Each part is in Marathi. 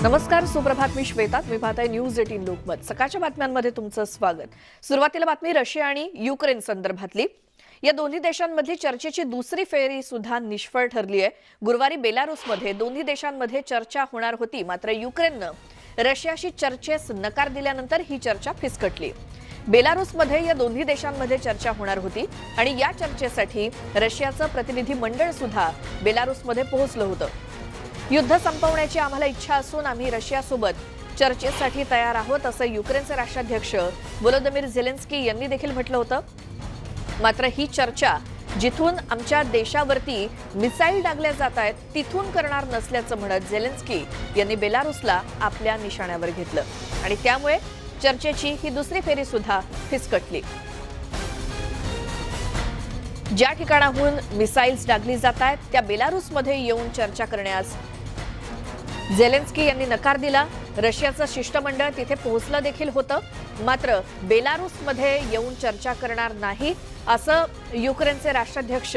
नमस्कार, सुप्रभात. मी श्वेता. तुम्ही पाहताय न्यूज 18 लोकमत. सकाळच्या बातम्यांमध्ये तुमचं स्वागत. सुरुवातीला बातमी रशिया आणि युक्रेन संदर्भातली. या दोन्ही देशांमधली चर्चेची दुसरी फेरी सुद्धा निष्फळ ठरली आहे. गुरुवारी बेलारूसमध्ये दोन्ही देशांमध्ये चर्चा होणार होती, मात्र युक्रेननं रशियाशी चर्चेस नकार दिल्यानंतर ही चर्चा फिसकटली. बेलारूसमध्ये या दोन्ही देशांमध्ये चर्चा होणार होती आणि या चर्चेसाठी रशियाचं प्रतिनिधी मंडळ सुद्धा बेलारूसमध्ये पोहोचलं होतं. युद्ध संपवण्याची आम्हाला इच्छा असून आम्ही रशियासोबत चर्चेसाठी तयार आहोत, असं युक्रेनचे राष्ट्राध्यक्ष व्लोदिमीर झेलेन्स्की यांनी देखील म्हटलं होतं. मात्र ही चर्चा जिथून आमच्या देशावरती मिसाईल डागल्या जात आहेत तिथून करणार नसल्याचं म्हणत झेलेन्स्की यांनी बेलारूसला आपल्या निशाण्यावर घेतलं आणि त्यामुळे चर्चेची ही दुसरी फेरी सुद्धा फिसकटली. ज्या ठिकाणाहून मिसाईल्स डागली जात आहेत त्या बेलारूसमध्ये येऊन चर्चा करण्यास झेलेन्स्की यांनी नकार दिला. रशियाचं शिष्टमंडळ तिथे पोहोचलं देखील होतं, मात्र बेलारूसमध्ये येऊन चर्चा करणार नाही असं युक्रेनचे राष्ट्राध्यक्ष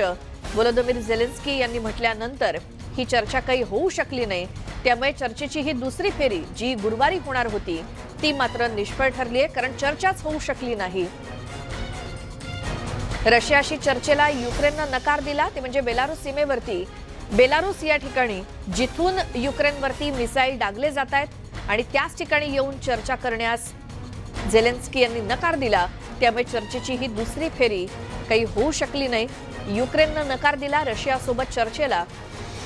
व्लोदिमीर झेलेन्स्की यांनी म्हटल्यानंतर ही चर्चा काही होऊ शकली नाही. त्यामुळे चर्चेची ही दुसरी फेरी जी गुरुवारी होणार होती ती मात्र निष्फळ ठरली आहे, कारण चर्चाच होऊ शकली नाही. रशियाशी चर्चेला युक्रेननं नकार दिला, ते म्हणजे बेलारूस सीमेवरती. बेलारूस या ठिकाणी जिथून युक्रेनवरती मिसाईल डागले जात आहेत आणि त्याच ठिकाणी येऊन चर्चा करण्यास झेलेन्स्की यांनी नकार दिला. त्यामुळे चर्चेची ही दुसरी फेरी काही होऊ शकली नाही. युक्रेननं नकार दिला रशियासोबत चर्चेला.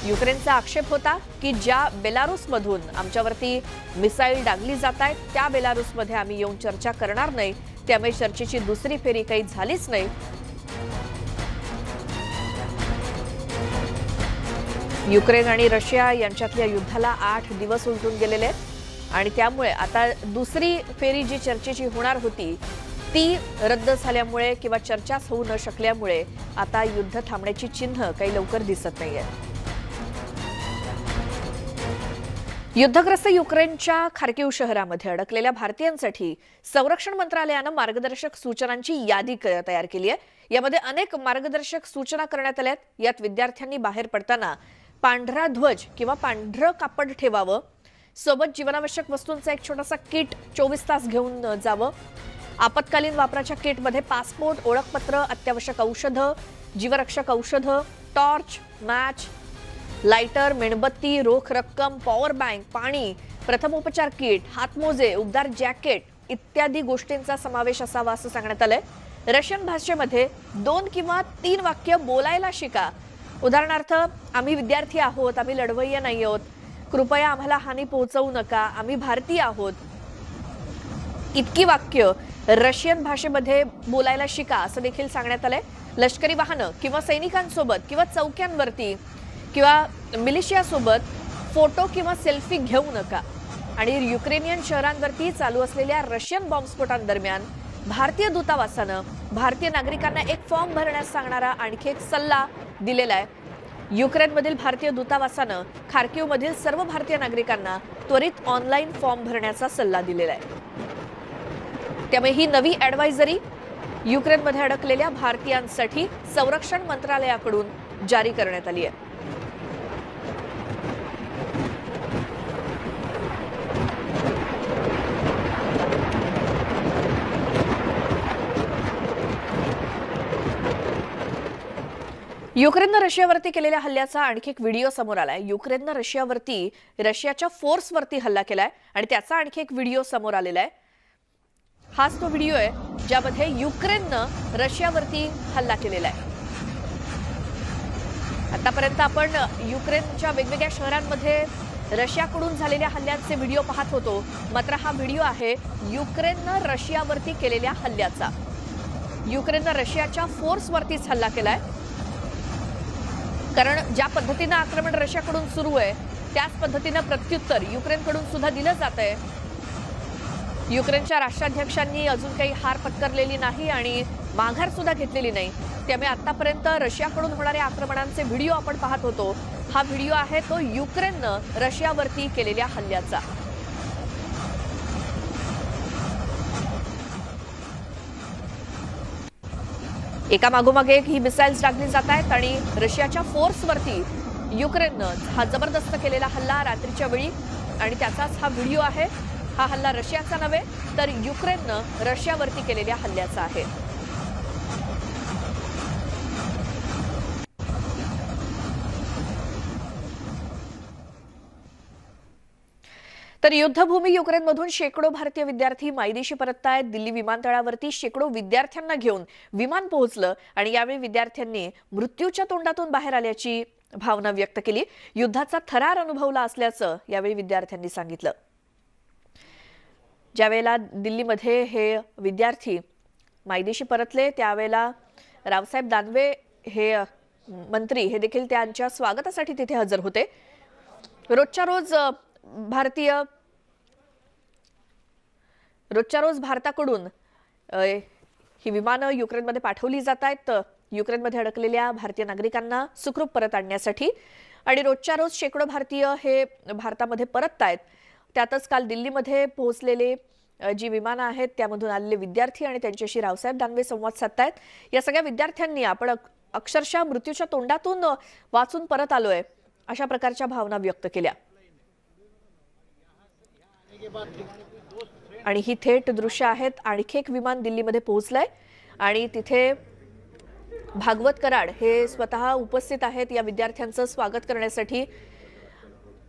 युक्रेनचा आक्षेप होता की ज्या बेलारूसमधून आमच्यावरती मिसाईल डागली जात आहेत त्या बेलारूसमध्ये आम्ही येऊन चर्चा करणार नाही. त्यामुळे चर्चेची दुसरी फेरी काही झालीच नाही. युक्रेन आणि रशिया यांच्यातल्या युद्धाला 8 दिवस उलटून गेलेले आहेत आणि त्यामुळे आता दुसरी फेरी जी चर्चेची होणार होती ती रद्द झाल्यामुळे किंवा चर्चाच होऊ न शकल्यामुळे आता युद्ध थांबण्याची चिन्ह काही लवकर दिसत नाहीये. युद्धग्रस्त युक्रेनच्या खार्किव शहरामध्ये अडकलेल्या भारतीयांसाठी संरक्षण मंत्रालयानं मार्गदर्शक सूचनांची यादी तयार केली आहे. यामध्ये अनेक मार्गदर्शक सूचना करण्यात आल्या आहेत. यात विद्यार्थ्यांनी बाहेर पडताना पांढरा ध्वज किंवा पांढरं कापड ठेवावं, सोबत जीवनावश्यक वस्तूंचा एक छोटासा किट 24 तास घेऊन जावं, आपत्कालीन वापराच्या किटमध्ये पासपोर्ट, ओळखपत्र, अत्यावश्यक औषधं, जीवरक्षक औषधं, टॉर्च, मॅच, लायटर, मेणबत्ती, रोख रक्कम, पॉवर बँक, पाणी, प्रथमोपचार किट, हातमोजे, उबदार जॅकेट इत्यादी गोष्टींचा समावेश असावा असं सांगण्यात आलंय. रशियन भाषेमध्ये 2 किंवा 3 वाक्य बोलायला शिका. उदाहरणार्थ, आम्ही विद्यार्थी आहोत, आम्ही लढवय्ये नाही आहोत, कृपया आम्हाला हानी पोहोचवू नका, आम्ही भारतीय आहोत, इतकी वाक्य रशियन भाषेमध्ये बोलायला शिका असं देखील सांगण्यात आलंय. लष्करी वाहनं किंवा सैनिकांसोबत किंवा चौक्यांवरती किंवा मिलिशियासोबत फोटो किंवा सेल्फी घेऊ नका. आणि युक्रेनियन शहरांवरती चालू असलेल्या रशियन बॉम्बस्फोटांदरम्यान भारतीय दूतावासानं भारतीय नागरिकांना एक फॉर्म भरण्यास सांगणारा आणखी एक सल्ला दिलेला आहे. युक्रेनमधील भारतीय दूतावासानं खार्किवमधील सर्व भारतीय नागरिकांना त्वरित ऑनलाईन फॉर्म भरण्याचा सल्ला दिलेला आहे. त्यामुळे ही नवी ॲडवायझरी युक्रेनमध्ये अडकलेल्या भारतीयांसाठी संरक्षण मंत्रालयाकडून जारी करण्यात आली आहे. युक्रेननं रशियावरती केलेल्या हल्ल्याचा आणखी एक व्हिडिओ समोर आलाय. युक्रेननं रशियाच्या फोर्सवरती हल्ला केलाय आणि त्याचा आणखी एक व्हिडिओ समोर आलेला आहे. हाच तो व्हिडिओ आहे ज्यामध्ये युक्रेननं रशियावरती हल्ला केलेला आहे. आतापर्यंत आपण युक्रेनच्या वेगवेगळ्या शहरांमध्ये रशियाकडून झालेल्या हल्ल्यांचे व्हिडिओ पाहत होतो, मात्र हा व्हिडिओ आहे युक्रेननं रशियावरती केलेल्या हल्ल्याचा. युक्रेननं रशियाच्या फोर्सवरतीच हल्ला केलाय, कारण ज्या पद्धतीनं आक्रमण रशियाकडून सुरू आहे त्याच पद्धतीनं प्रत्युत्तर युक्रेनकडून सुद्धा दिलं जात आहे. युक्रेनच्या राष्ट्राध्यक्षांनी अजून काही हार पत्करलेली नाही आणि माघार सुद्धा घेतलेली नाही. त्यामुळे आतापर्यंत रशियाकडून होणाऱ्या आक्रमणांचे व्हिडिओ आपण पाहत होतो. हा व्हिडिओ आहे तो युक्रेननं रशियावरती केलेल्या हल्ल्याचा. एका मागोमाग एक ही मिसाईल्स डागली जात आहेत आणि रशियाच्या फोर्सवरती युक्रेननं हा जबरदस्त केलेला हल्ला रात्रीच्या वेळी आणि त्याचाच हा व्हिडिओ आहे। हा हल्ला रशियाचा नव्हे तर युक्रेननं रशियावरती केलेल्या हल्ल्याचा आहे। तर युद्धभूमी युक्रेनमधून शेकडो भारतीय विद्यार्थी मायदेशी परततायत। दिल्ली विमानतळावरती शेकडो विद्यार्थ्यांना घेऊन विमान पोहोचलं आणि यावेळी विद्यार्थ्यांनी मृत्यूच्या तोंडातून बाहेर आल्याची भावना व्यक्त केली। युद्धाचा थरार अनुभवला असल्याचं यावेळी विद्यार्थ्यांनी सांगितलं। ज्यावेळेला दिल्लीमध्ये हे विद्यार्थी मायदेशी परतले त्यावेळेला रावसाहेब दानवे हे मंत्री हे देखील त्यांच्या स्वागतासाठी तिथे हजर होते। रोजच्या रोज भारताकडून ही विमानं युक्रेनमध्ये पाठवली जात आहेत युक्रेनमध्ये अडकलेल्या भारतीय नागरिकांना सुखरूप परत आणण्यासाठी। आणि रोजच्या रोज शेकडो भारतीय हे भारतामध्ये परतत आहेत। त्यातच काल दिल्लीमध्ये पोहोचलेले जी विमानं आहेत त्यामधून आलेले विद्यार्थी आणि त्यांच्याशी रावसाहेब दानवे संवाद साधतायत। या सगळ्या विद्यार्थ्यांनी आपण अक्षरशः मृत्यूच्या तोंडातून वाचून परत आलोय अशा प्रकारच्या भावना व्यक्त केल्या। आणि ही थेट दृश्य आहेत। आणखी एक विमान दिल्लीमध्ये पोहोचलंय आणि तिथे भागवत कराड हे स्वतः उपस्थित आहेत या विद्यार्थ्यांचं स्वागत करण्यासाठी।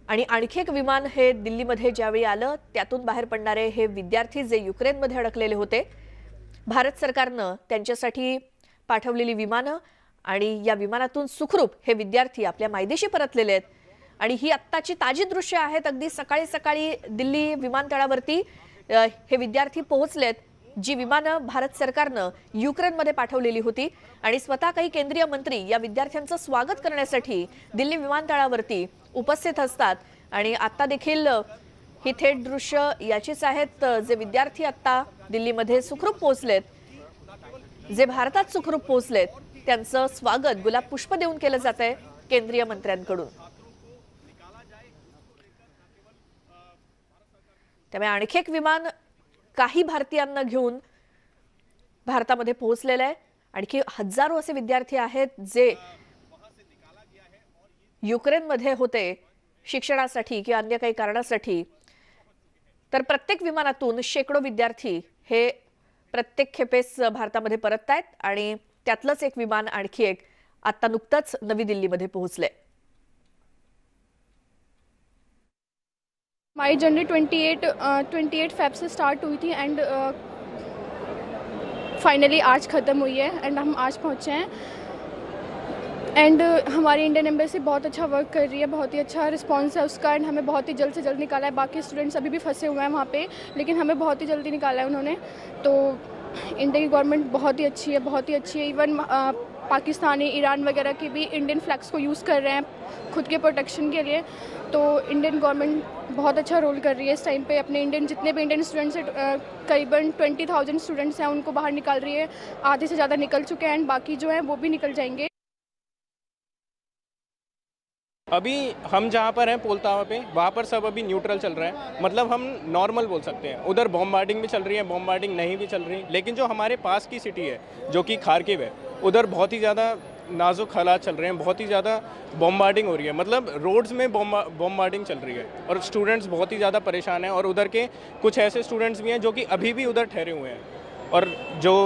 आणि आणखी एक विमान हे दिल्लीमध्ये ज्यावेळी आलं त्यातून बाहेर पडणारे हे विद्यार्थी जे युक्रेनमध्ये अडकलेले होते, भारत सरकारनं त्यांच्यासाठी पाठवलेली विमानं आणि या विमानातून सुखरूप हे विद्यार्थी आपल्या मायदेशी परतलेले आहेत। आणि ही आत्ताची ताजी दृश्य आहेत। अगदी सकाळी सकाळी दिल्ली विमानतळावरती हे विद्यार्थी पोहोचलेत जी विमानं भारत सरकारनं युक्रेनमध्ये पाठवलेली होती आणि स्वतः काही केंद्रीय मंत्री या विद्यार्थ्यांचं स्वागत करण्यासाठी दिल्ली विमानतळावरती उपस्थित असतात। आणि आता देखील ही थेट दृश्य याचीच आहेत। जे विद्यार्थी आता दिल्लीमध्ये सुखरूप पोहोचलेत, जे भारतात सुखरूप पोहोचलेत, त्यांचं स्वागत गुलाब पुष्प देऊन केलं जातंय केंद्रीय मंत्र्यांकडून। त्यामुळे आणखी एक विमान काही भारतीयांना घेऊन भारतामध्ये पोहोचलेलं आहे। आणखी हजारो असे विद्यार्थी आहेत जे युक्रेनमध्ये होते शिक्षणासाठी किंवा अन्य काही कारणासाठी। तर प्रत्येक विमानातून शेकडो विद्यार्थी हे प्रत्येक खेपेस भारतामध्ये परततायत आणि त्यातलंच एक विमान आणखी एक आता नुकतंच नवी दिल्लीमध्ये पोहोचले। हमारी जर्नी 28 फेब से स्टार्ट हुई थी एंड फाइनली आज ख़त्म हुई है एंड हम आज पहुँचे हैं। एंड हमारी इंडियन एम्बेसी बहुत अच्छा वर्क कर रही है, बहुत ही अच्छा रिस्पांस है उसका एंड हमें बहुत ही जल्द से जल्द निकाला है। बाकी स्टूडेंट्स अभी भी फंसे हुए हैं वहाँ पे, लेकिन हमें बहुत ही जल्दी निकाला है उन्होंने। तो इंडिया की गवर्नमेंट बहुत ही अच्छी है, बहुत ही अच्छी है। इवन पाकिस्तानी, ईरान वगैरह के भी इंडियन फ्लैग्स को यूज़ कर रहे हैं खुद के प्रोटेक्शन के लिए। तो इंडियन गवर्नमेंट बहुत अच्छा रोल कर रही है इस टाइम पे। अपने इंडियन जितने भी इंडियन स्टूडेंट्स हैं करीबन 20,000 स्टूडेंट्स हैं उनको बाहर निकाल रही है। आधे से ज़्यादा निकल चुके हैं एंड बाकी जो हैं वो भी निकल जाएंगे। अभी हम जहाँ पर हैं पोलतावा पे, वहाँ पर सब अभी न्यूट्रल चल रहा है, मतलब हम नॉर्मल बोल सकते हैं। उधर बॉम्बार्डिंग भी चल रही है, बॉम्बार्डिंग नहीं भी चल रही, लेकिन जो हमारे पास की सिटी है जो कि खार्किव है, उधर बहुत ही ज़्यादा नाजुक हालात चल रहे हैं, बहुत ही ज़्यादा बॉम्बार्डिंग हो रही है, मतलब रोड्स में बॉम्बार्डिंग चल रही है और स्टूडेंट्स बहुत ही ज़्यादा परेशान हैं। और उधर के कुछ ऐसे स्टूडेंट्स भी हैं जो कि अभी भी उधर ठहरे हुए हैं। और जो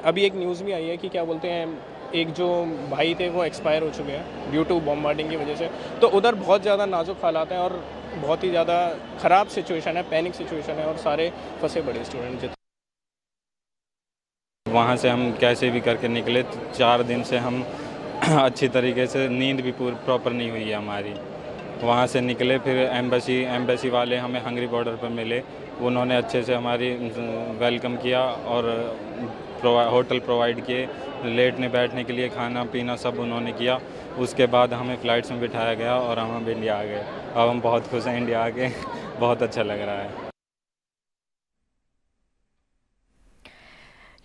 अभी एक न्यूज़ भी आई है कि क्या बोलते हैं, एक जो भाई थे वो एक्सपायर हो चुके हैं ड्यू टू बॉम्बार्डिंग की वजह से। तो उधर बहुत ज़्यादा नाजुक हालात हैं और बहुत ही ज़्यादा ख़राब सिचुएशन है, पैनिक सिचुएशन है और सारे फंसे बड़े स्टूडेंट। वहाँ से हम कैसे भी करके निकले। 4 दिन से हम अच्छी तरीके से, नींद भी प्रॉपर नहीं हुई है हमारी। वहाँ से निकले, फिर एम्बेसी वाले हमें हंगरी बॉर्डर पर मिले, उन्होंने अच्छे से हमारी वेलकम किया और होटल प्रोवाइड किए, लेटने बैठने के लिए खाना पीना सब उन्होंने किया। उसके बाद हमें फ़्लाइट्स में बिठाया गया और हम इंडिया आ गए। अब हम बहुत खुश हैं इंडिया आके, बहुत अच्छा लग रहा है।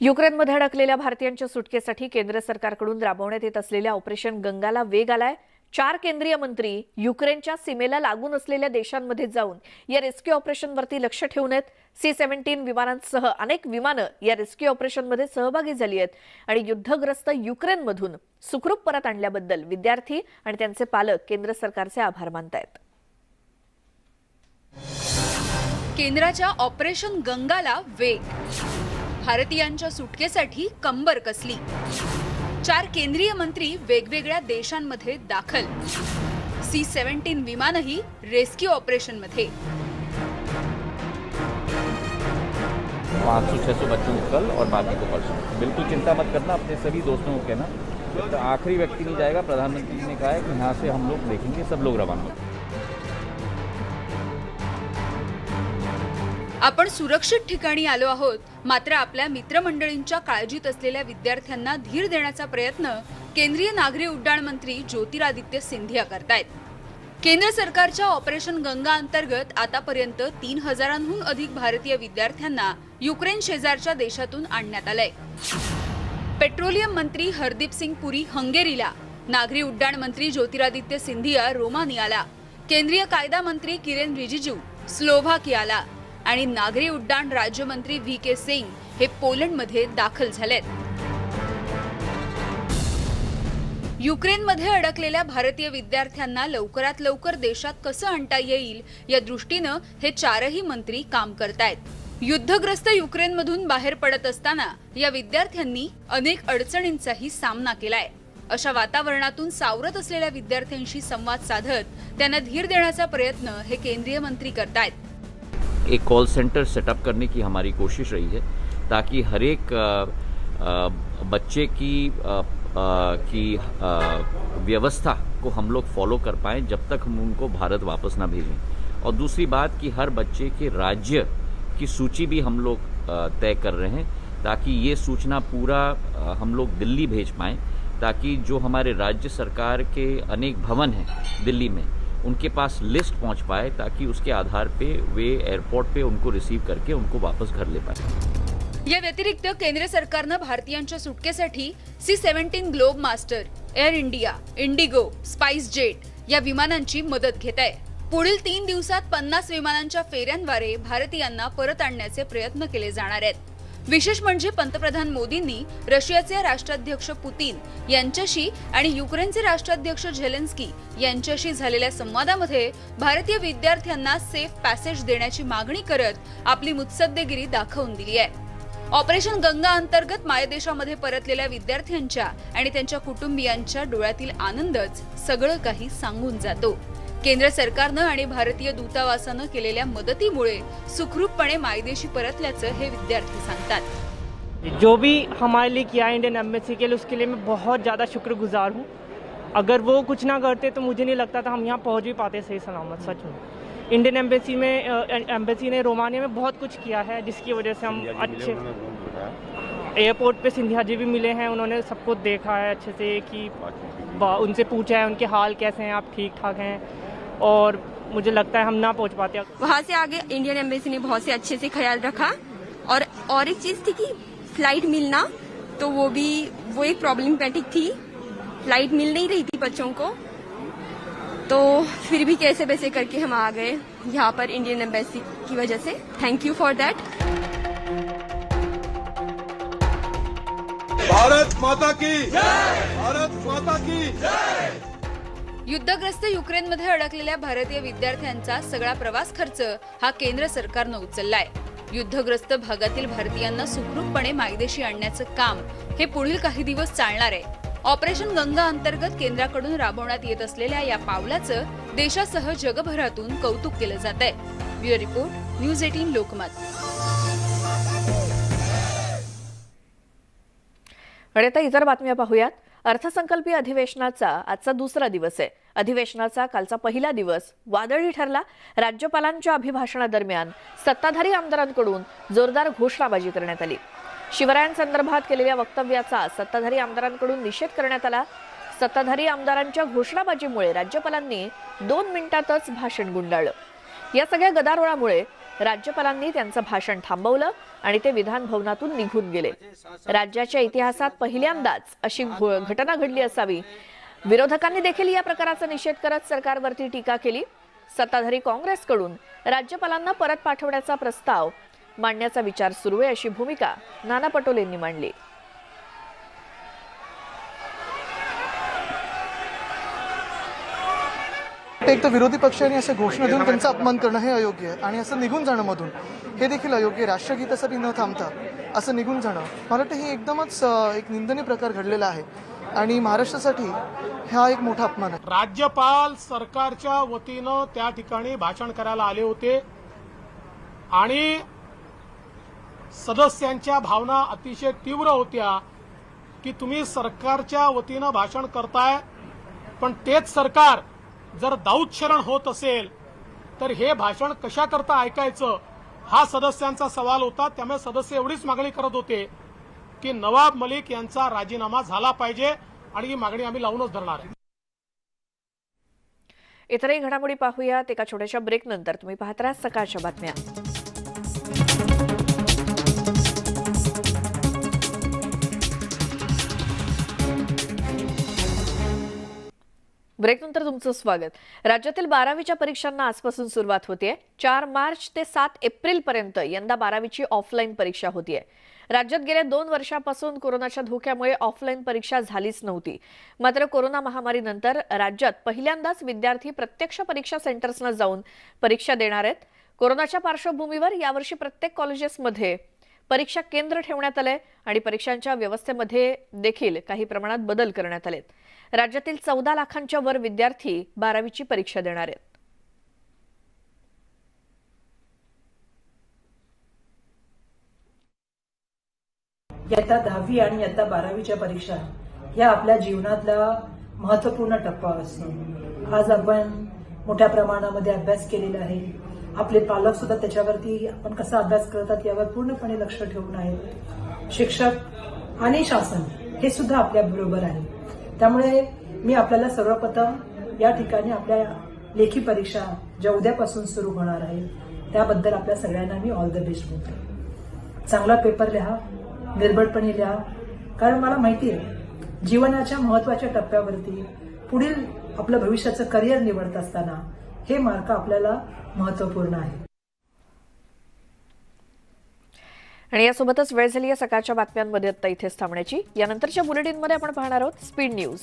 युक्रेनमध्ये अडकलेल्या भारतीयांच्या सुटकेसाठी केंद्र सरकारकडून राबवण्यात येत असलेल्या ऑपरेशन गंगाला वेग आलाय। 4 केंद्रीय मंत्री युक्रेनच्या सीमेला लागून असलेल्या देशांमध्ये जाऊन या रेस्क्यू ऑपरेशनवरती लक्ष ठेवून आहेत। C-17 विमानांसह अनेक विमानं या रेस्क्यू ऑपरेशनमध्ये सहभागी झाली आहेत आणि युद्धग्रस्त युक्रेनमधून सुखरूप परत आणल्याबद्दल विद्यार्थी आणि त्यांचे पालक केंद्र सरकारचे आभार मानतायत। केंद्राच्या ऑपरेशन गंगाला वेग, भारतीयांच्या सुटकेसाठी कंबर कसली, 4 केंद्रीय मंत्री वेगवेगळ्या देशांमध्ये दाखल, C-17 विमानही रेस्क्यू ऑपरेशनमध्ये. 500-600 बच्चों को कल और बाकी को परसों. बिल्कुल चिंता मत करना, अपने सभी दोस्तों को कहना. तो आखिरी व्यक्ति नहीं जाएगा. प्रधानमंत्री ने कहा है कि यहाँ से हम लोग देखेंगे, सब लोग रवाना होंगे. आपण सुरक्षित ठिकाणी आलो आहोत, मात्र आपल्या मित्रमंडळींच्या काळजीत असलेल्या विद्यार्थ्यांना धीर देण्याचा प्रयत्न केंद्रीय नागरी उड्डाण मंत्री ज्योतिरादित्य सिंधिया करतायत. केंद्र सरकारच्या ऑपरेशन गंगा अंतर्गत आतापर्यंत 3000हून अधिक भारतीय विद्यार्थ्यांना युक्रेन शेजारच्या देशातून आणण्यात आलंय. पेट्रोलियम मंत्री हरदीप सिंग पुरी हंगेरीला, नागरी उड्डाण मंत्री ज्योतिरादित्य सिंधिया रोमानियाला, केंद्रीय कायदा मंत्री किरेन रिजिजू स्लोव्हाकियाला आणि नागरी उड्डाण राज्यमंत्री VK सिंग हे पोलंडमध्ये दाखल झालेत. युक्रेनमध्ये अडकलेल्या भारतीय विद्यार्थ्यांना लवकरात लवकर देशात कसं आणता येईल या दृष्टीनं हे 4ही मंत्री काम करतायत. युद्धग्रस्त युक्रेनमधून बाहेर पडत असताना या विद्यार्थ्यांनी अनेक अडचणींचाही सामना केलाय. अशा वातावरणातून सावरत असलेल्या विद्यार्थ्यांशी संवाद साधत त्यांना धीर देण्याचा प्रयत्न हे केंद्रीय मंत्री करतायत. एक कॉल सेंटर सेटअप करने की हमारी कोशिश रही है ताकि हर एक बच्चे की व्यवस्था को हम लोग फॉलो कर पाएं जब तक हम उनको भारत वापस ना भेजें. और दूसरी बात कि हर बच्चे के राज्य की सूची भी हम लोग तय कर रहे हैं ताकि ये सूचना पूरा हम लोग दिल्ली भेज पाएं, ताकि जो हमारे राज्य सरकार के अनेक भवन हैं दिल्ली में उनके पास लिस्ट पहुंच पाए, ताकि उसके आधार पे वे एयरपोर्ट पे उनको रिसीव करके उनको वापस घर ले पाए. या व्यतिरिक्त केंद्र सरकारनं भारतीयांच्या सुटकेसाठी C-17 globe master, air India, Indigo, spice jet या विमानांची मदत घेत आहे. पुढील 3 दिवसात 50 विमानांच्या फेऱ्यांद्वारे भारतीयांना परत आणण्याचे प्रयत्न केले जाणार आहेत. विशेष म्हणजे पंतप्रधान मोदींनी रशियाचे राष्ट्राध्यक्ष पुतीन यांच्याशी आणि युक्रेनचे राष्ट्राध्यक्ष झेलेन्स्की यांच्याशी झालेल्या संवादामध्ये भारतीय विद्यार्थ्यांना सेफ पॅसेज देण्याची मागणी करत आपली मुत्सद्देगिरी दाखवून दिली आहे. ऑपरेशन गंगा अंतर्गत मायदेशामध्ये परतलेल्या विद्यार्थ्यांच्या आणि त्यांच्या कुटुंबियांच्या डोळ्यातील आनंदच सगळं काही सांगून जातो. केंद्र सरकारनं आणि भारतीय दूतावासानं केलेल्या मदतीमुळे सुखरूपपणे मायदेशी परतल्याचं हे विद्यार्थी सांगतात. जो भी हमारे लिए किया इंडियन एम्बेसी के लिए, उसके लिए मैं बहुत ज़्यादा शुक्रगुजार हूँ. अगर वो कुछ ना करते तो मुझे नहीं लगता था हम यहाँ पहुँच भी पाते सही सलामत. सच में इंडियन एम्बेसी ने रोमानिया में बहुत कुछ किया है, जिसकी वजह से हम अच्छे एयरपोर्ट पे सिंधिया जी भी मिले हैं. उन्होंने सबको देखा है अच्छे से, कि उनसे पूछा है उनके हाल कैसे हैं, आप ठीक ठाक हैं. और मुझे लगता है हम ना पहुंच पाते. वहाँ से आगे इंडियन एम्बेसी ने बहुत से अच्छे से ख्याल रखा. और एक चीज़ थी कि फ्लाइट मिलना, तो वो एक प्रॉब्लमेटिक थी. फ्लाइट मिल नहीं रही थी बच्चों को, तो फिर भी कैसे वैसे करके हम आ गए यहाँ पर इंडियन एम्बेसी की वजह से. Thank you for that. Bharat माता की जय, भारत माता की जय. युद्धग्रस्त युक्रेनमध्ये अडकलेल्या भारतीय विद्यार्थ्यांचा सगळा प्रवास खर्च हा केंद्र सरकारनं उचललाय. युद्धग्रस्त भागातील भारतीयांना सुखरूपपणे मायदेशी आणण्याचं काम हे पुढील काही दिवस चालणार आहे. ऑपरेशन गंगा अंतर्गत केंद्राकडून राबवण्यात येत असलेल्या या पावलाचं देशासह जगभरातून कौतुक केलं जात आहे. Bureau report, news 18 Lokmat. आणि आता इतर बातम्या पाहूयात. अर्थसंकल्पीय अधिवेशनाचा आजचा दुसरा दिवस आहे. अधिवेशनाचा कालचा पहिला दिवस वादळी ठरला. राज्यपालांच्या अभिभाषणादरम्यान सत्ताधारी आमदारांकडून जोरदार घोषणाबाजी करण्यात आली. शिवरायांसंदर्भात केलेल्या वक्तव्याचा सत्ताधारी आमदारांकडून निषेध करण्यात आला. सत्ताधारी आमदारांच्या घोषणाबाजीमुळे राज्यपालांनी 2 मिनिटातच भाषण गुंडाळलं. या सगळ्या गदारोळामुळे राज्यपालांनी त्यांचं भाषण थांबवलं आणि ते विधान भवनातून निघून गेले. राज्याच्या इतिहासात पहिल्यांदाच अशी घटना घडली असावी. विरोधकांनी देखील या प्रकाराचा निषेध करत सरकारवरती टीका केली. सत्ताधारी काँग्रेसकडून राज्यपालांना परत पाठवण्याचा प्रस्ताव मांडण्याचा विचार सुरू आहे, अशी भूमिका नाना पटोलेंनी मांडली. वाटतं एक तर विरोधी पक्षांनी अशा घोषणा देऊन त्यांचा अपमान करणं हे अयोग्य आहे आणि असं निघून जाणं मधून हे देखील अयोग्य आहे. राष्ट्रगीतासाठी न थांबता असं निघून जाणं मला वाटतं हे एकदमच एक निंदनीय प्रकार घडलेला आहे आणि महाराष्ट्रासाठी हा एक मोठा अपमान आहे. राज्यपाल सरकारच्या वतीनं त्या ठिकाणी भाषण करायला आले होते आणि सदस्यांच्या भावना अतिशय तीव्र होत्या की तुम्ही सरकारच्या वतीनं भाषण करताय, पण तेच सरकार जर दाऊदशरण होत असेल तर हे भाषण कशा करता ऐकायचं हा सदस्यांचा सवाल होता. त्यामुळे सदस्य एवढीच मागणी करत होते की नवाब मलिक यांचा राजीनामा झाला पाहिजे आणि ही मागणी आम्ही लावूनच धरणार आहे. इतरही घडामोडी पाहूयात एका छोट्याशा ब्रेक नंतर. तुम्ही पाहत राहा सकाळच्या बातम्या. ब्रेकनंतर तुमचं स्वागत. राज्यातील 12वीच्या परीक्षांना आजपासून सुरुवात होतेय. 4 मार्च ते 7 एप्रिल पर्यंत यंदा 12वीची ऑफलाईन परीक्षा होतीये. राज्यात गेल्या 2 वर्षांपासून कोरोनाच्या धोक्यामुळे ऑफलाईन परीक्षा झालीच नव्हती. मात्र कोरोना महामारीनंतर राज्यात पहिल्यांदाच विद्यार्थी प्रत्यक्ष परीक्षा सेंटर्सना जाऊन परीक्षा देणार आहेत. कोरोनाच्या पार्श्वभूमीवर यावर्षी प्रत्येक कॉलेजेसमध्ये परीक्षा केंद्र ठेवण्यात आलंय आणि परीक्षांच्या व्यवस्थेमध्ये देखील काही प्रमाणात बदल करण्यात आलेत. राज्यातील 14 लाखांच्या वर विद्यार्थी 12वीची परीक्षा देणार आहेत. इयत्ता 10वी आणि इयत्ता 12वीच्या परीक्षा या आपल्या जीवनातला महत्त्वपूर्ण टप्पा असतो. आज आपण मोठ्या प्रमाणामध्ये अभ्यास केलेला आहे. आपले पालक सुद्धा त्याच्यावरती आपण कसा अभ्यास करतात यावर पूर्णपणे लक्ष ठेवून आहेत. शिक्षक आणि शासन हे सुद्धा आपल्या बरोबर आहे. त्यामुळे मी आपल्याला सर्वप्रथम या ठिकाणी आपल्या लेखी परीक्षा ज्या उद्यापासून सुरू होणार आहे त्याबद्दल आपल्या सगळ्यांना मी ऑल द बेस्ट बोलते. चांगला पेपर लिहा, निर्भयपणे लिहा, कारण मला माहिती आहे जीवनाच्या महत्त्वाच्या टप्प्यावरती पुढील आपलं भविष्याचं करिअर निवडत असताना हे मार्क आपल्याला महत्त्वपूर्ण आहे. आणि यासोबतच वेळ झाली आहे सकाळच्या बातम्यांमध्ये आता इथेच थांबण्याची. यानंतरच्या बुलेटिनमध्ये आपण पाहणार आहोत स्पीड न्यूज.